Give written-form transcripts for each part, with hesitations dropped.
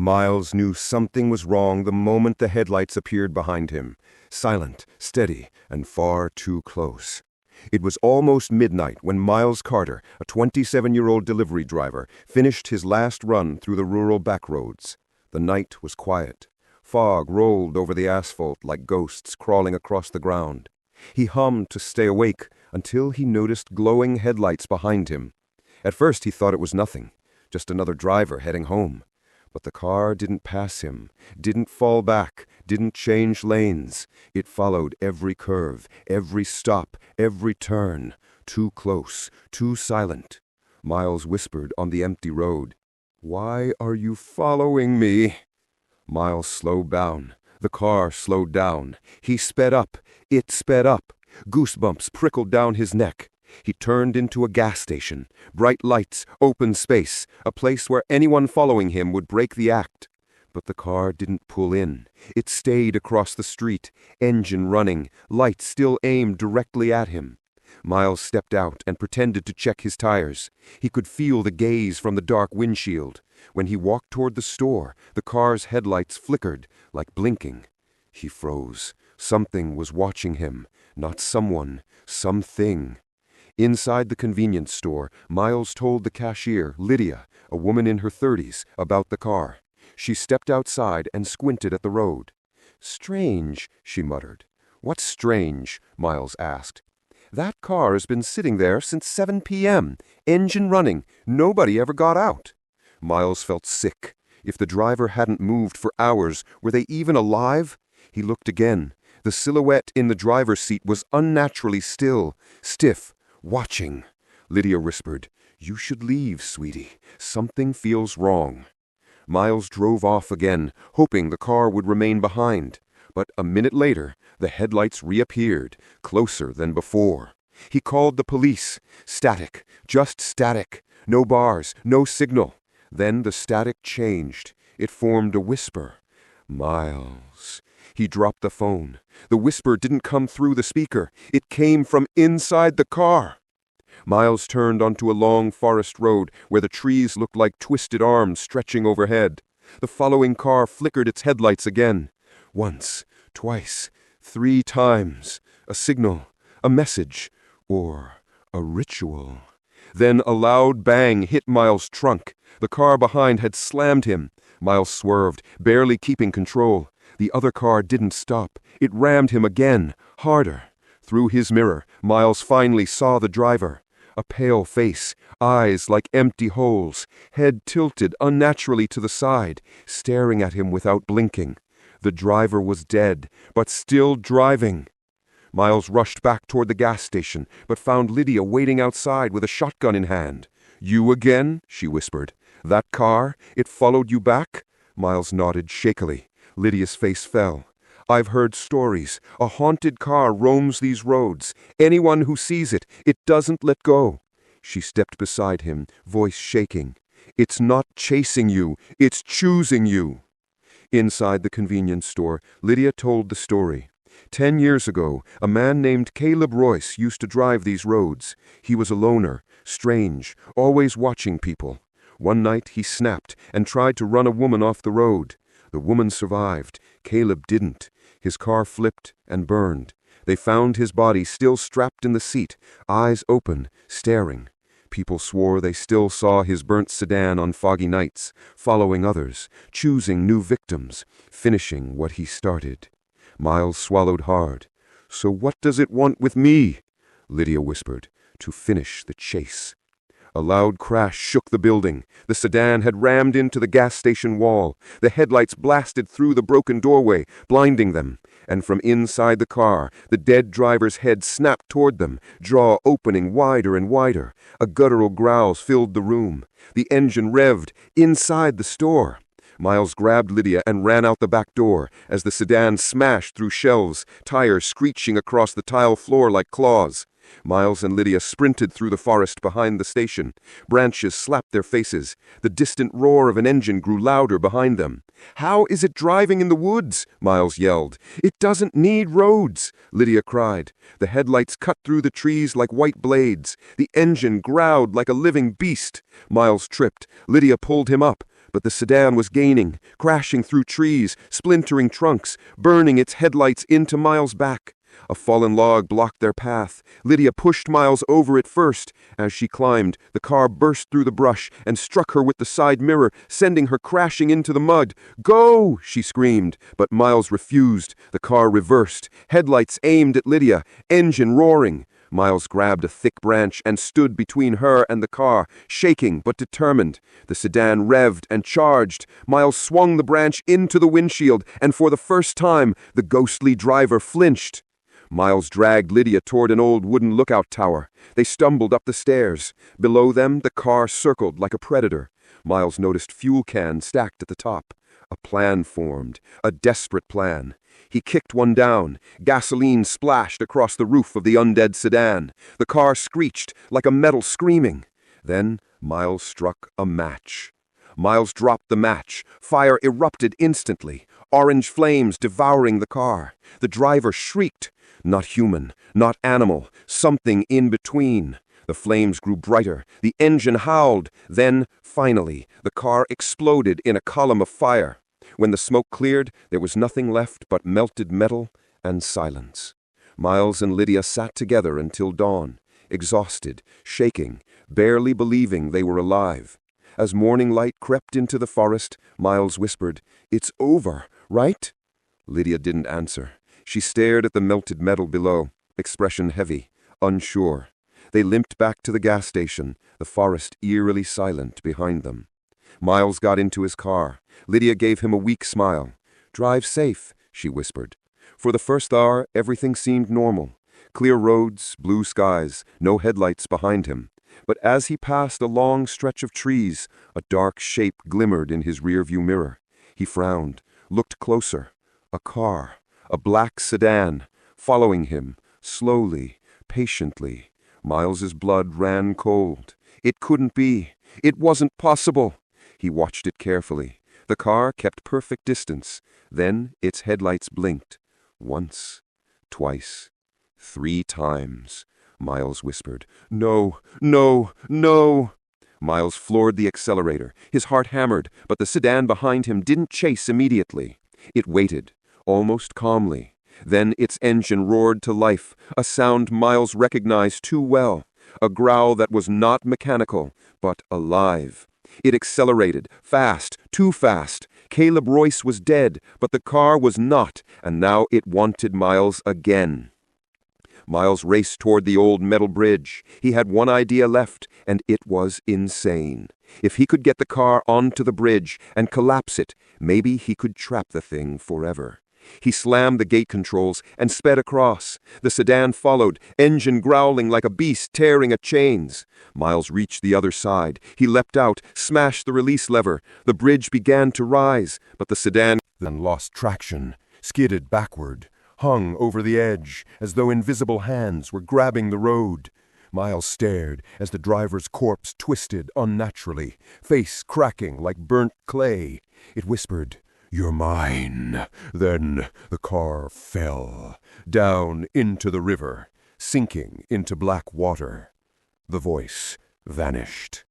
Miles knew something was wrong the moment the headlights appeared behind him, silent, steady, and far too close. It was almost midnight when Miles Carter, a 27-year-old delivery driver, finished his last run through the rural backroads. The night was quiet. Fog rolled over the asphalt like ghosts crawling across the ground. He hummed to stay awake until he noticed glowing headlights behind him. At first he thought it was nothing, just another driver heading home. But the car didn't pass him, didn't fall back, didn't change lanes. It followed every curve, every stop, every turn. Too close, too silent. Miles whispered on the empty road, "Why are you following me?" Miles slowed down. The car slowed down. He sped up. It sped up. Goosebumps prickled down his neck. He turned into a gas station. Bright lights, open space, a place where anyone following him would break the act. But the car didn't pull in. It stayed across the street, engine running, lights still aimed directly at him. Miles stepped out and pretended to check his tires. He could feel the gaze from the dark windshield. When he walked toward the store, the car's headlights flickered, like blinking. He froze. Something was watching him. Not someone, something. Inside the convenience store, Miles told the cashier, Lydia, a woman in her 30s, about the car. She stepped outside and squinted at the road. "Strange," she muttered. "What's strange?" Miles asked. "That car has been sitting there since 7 p.m., engine running. Nobody ever got out." Miles felt sick. If the driver hadn't moved for hours, were they even alive? He looked again. The silhouette in the driver's seat was unnaturally still, stiff, watching. Lydia whispered, "You should leave, sweetie. Something feels wrong." Miles drove off again, hoping the car would remain behind. But a minute later, the headlights reappeared, closer than before. He called the police. Static, just static. No bars, no signal. Then the static changed. It formed a whisper. "Miles." He dropped the phone. The whisper didn't come through the speaker. It came from inside the car. Miles turned onto a long forest road where the trees looked like twisted arms stretching overhead. The following car flickered its headlights again. Once, twice, 3 times. A signal, a message, or a ritual. Then a loud bang hit Miles' trunk. The car behind had slammed him. Miles swerved, barely keeping control. The other car didn't stop. It rammed him again, harder. Through his mirror, Miles finally saw the driver. A pale face, eyes like empty holes, head tilted unnaturally to the side, staring at him without blinking. The driver was dead, but still driving. Miles rushed back toward the gas station, but found Lydia waiting outside with a shotgun in hand. "You again?" she whispered. "That car? It followed you back?" Miles nodded shakily. Lydia's face fell. "I've heard stories. A haunted car roams these roads. Anyone who sees it, it doesn't let go." She stepped beside him, voice shaking. "It's not chasing you. It's choosing you." Inside the convenience store, Lydia told the story. 10 years ago, a man named Caleb Royce used to drive these roads. He was a loner, strange, always watching people. One night he snapped and tried to run a woman off the road. The woman survived. Caleb didn't. His car flipped and burned. They found his body still strapped in the seat, eyes open, staring. People swore they still saw his burnt sedan on foggy nights, following others, choosing new victims, finishing what he started. Miles swallowed hard. "So what does it want with me?" Lydia whispered. "To finish the chase." A loud crash shook the building. The sedan had rammed into the gas station wall. The headlights blasted through the broken doorway, blinding them. And from inside the car, the dead driver's head snapped toward them, jaw opening wider and wider. A guttural growl filled the room. The engine revved inside the store. Miles grabbed Lydia and ran out the back door as the sedan smashed through shelves, tires screeching across the tile floor like claws. Miles and Lydia sprinted through the forest behind the station. Branches slapped their faces. The distant roar of an engine grew louder behind them. "How is it driving in the woods?" Miles yelled. "It doesn't need roads," Lydia cried. The headlights cut through the trees like white blades. The engine growled like a living beast. Miles tripped. Lydia pulled him up. But the sedan was gaining, crashing through trees, splintering trunks, burning its headlights into Miles' back. A fallen log blocked their path. Lydia pushed Miles over it first. As she climbed, the car burst through the brush and struck her with the side mirror, sending her crashing into the mud. "Go!" she screamed, but Miles refused. The car reversed, headlights aimed at Lydia, engine roaring. Miles grabbed a thick branch and stood between her and the car, shaking but determined. The sedan revved and charged. Miles swung the branch into the windshield, and for the first time, the ghostly driver flinched. Miles dragged Lydia toward an old wooden lookout tower. They stumbled up the stairs. Below them, the car circled like a predator. Miles noticed fuel cans stacked at the top. A plan formed, a desperate plan. He kicked one down. Gasoline splashed across the roof of the undead sedan. The car screeched like a metal screaming. Then Miles struck a match. Miles dropped the match. Fire erupted instantly, orange flames devouring the car. The driver shrieked. Not human, not animal, something in between. The flames grew brighter. The engine howled. Then, finally, the car exploded in a column of fire. When the smoke cleared, there was nothing left but melted metal and silence. Miles and Lydia sat together until dawn, exhausted, shaking, barely believing they were alive. As morning light crept into the forest, Miles whispered, "It's over, right?" Lydia didn't answer. She stared at the melted metal below, expression heavy, unsure. They limped back to the gas station, the forest eerily silent behind them. Miles got into his car. Lydia gave him a weak smile. "Drive safe," she whispered. For the first hour, everything seemed normal. Clear roads, blue skies, no headlights behind him. But as he passed a long stretch of trees, a dark shape glimmered in his rearview mirror. He frowned, looked closer. A car. A black sedan, following him, slowly, patiently. Miles's blood ran cold. It couldn't be. It wasn't possible. He watched it carefully. The car kept perfect distance. Then its headlights blinked. Once, twice, 3 times. Miles whispered, "No, no, no!" Miles floored the accelerator. His heart hammered, but the sedan behind him didn't chase immediately. It waited. Almost calmly. Then its engine roared to life, a sound Miles recognized too well, a growl that was not mechanical, but alive. It accelerated, fast, too fast. Caleb Royce was dead, but the car was not, and now it wanted Miles again. Miles raced toward the old metal bridge. He had one idea left, and it was insane. If he could get the car onto the bridge and collapse it, maybe he could trap the thing forever. He slammed the gate controls and sped across. The sedan followed, engine growling like a beast tearing at chains. Miles reached the other side. He leapt out, smashed the release lever. The bridge began to rise, but the sedan then lost traction, skidded backward, hung over the edge as though invisible hands were grabbing the road. Miles stared as the driver's corpse twisted unnaturally, face cracking like burnt clay. It whispered, "You're mine." Then the car fell, down into the river, sinking into black water. The voice vanished.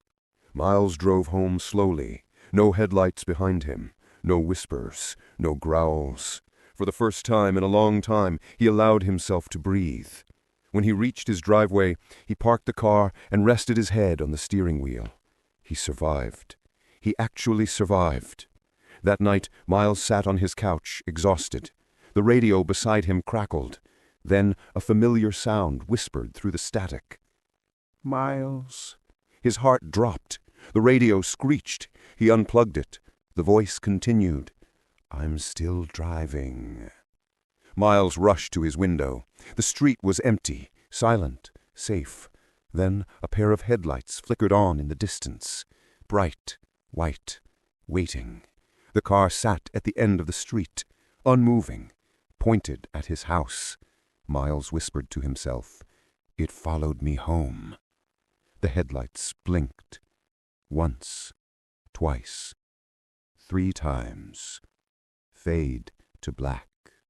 Miles drove home slowly, no headlights behind him, no whispers, no growls. For the first time in a long time, he allowed himself to breathe. When he reached his driveway, he parked the car and rested his head on the steering wheel. He survived. He actually survived. That night, Miles sat on his couch, exhausted. The radio beside him crackled. Then a familiar sound whispered through the static. "Miles." His heart dropped. The radio screeched. He unplugged it. The voice continued, "I'm still driving." Miles rushed to his window. The street was empty, silent, safe. Then a pair of headlights flickered on in the distance, bright, white, waiting. The car sat at the end of the street, unmoving, pointed at his house. Miles whispered to himself, "It followed me home." The headlights blinked. Once, twice, 3 times. Fade to black.